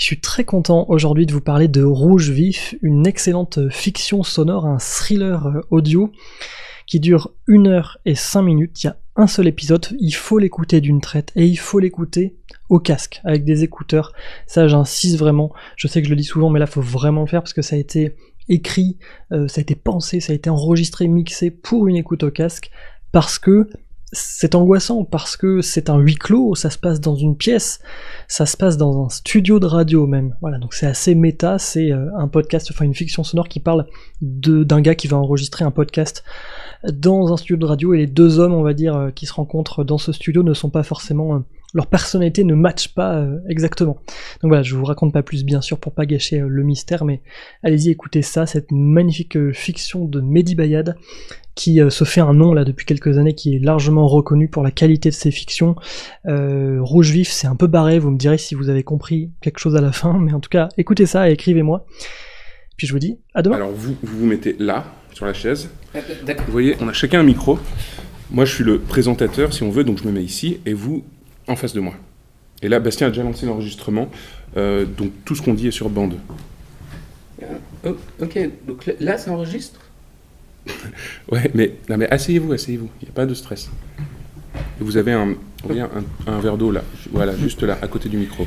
Je suis très content aujourd'hui de vous parler de Rouge Vif, une excellente fiction sonore, un thriller audio qui dure 1 heure et 5 minutes. Il y a un seul épisode, il faut l'écouter d'une traite et il faut l'écouter au casque, avec des écouteurs. Ça, j'insiste vraiment. Je sais que je le dis souvent, mais là, faut vraiment le faire parce que ça a été écrit, ça a été pensé, ça a été enregistré, mixé pour une écoute au casque, parce que c'est angoissant, parce que c'est un huis clos, ça se passe dans une pièce, ça se passe dans un studio de radio même. Voilà, donc c'est assez méta, c'est un podcast, enfin une fiction sonore qui parle d'un gars qui va enregistrer un podcast dans un studio de radio, et les deux hommes, on va dire, qui se rencontrent dans ce studio ne sont pas forcément... leur personnalité ne matche pas exactement. Donc voilà, je vous raconte pas plus bien sûr pour pas gâcher le mystère, mais allez-y écoutez ça, cette magnifique fiction de Mehdi Bayad, qui se fait un nom là depuis quelques années, qui est largement reconnu pour la qualité de ses fictions. Rouge Vif, c'est un peu barré, vous me direz si vous avez compris quelque chose à la fin, mais en tout cas, écoutez ça et écrivez-moi. Puis je vous dis, à demain. Alors vous mettez là, sur la chaise. Vous voyez, on a chacun un micro. Moi, je suis le présentateur, si on veut, donc je me mets ici, et vous, en face de moi. Et là, Bastien a déjà lancé l'enregistrement, donc tout ce qu'on dit est sur bande. Ok, donc là, ça enregistre ? Ouais, mais asseyez-vous, il n'y a pas de stress. Et vous avez un verre d'eau là, voilà, juste là, à côté du micro.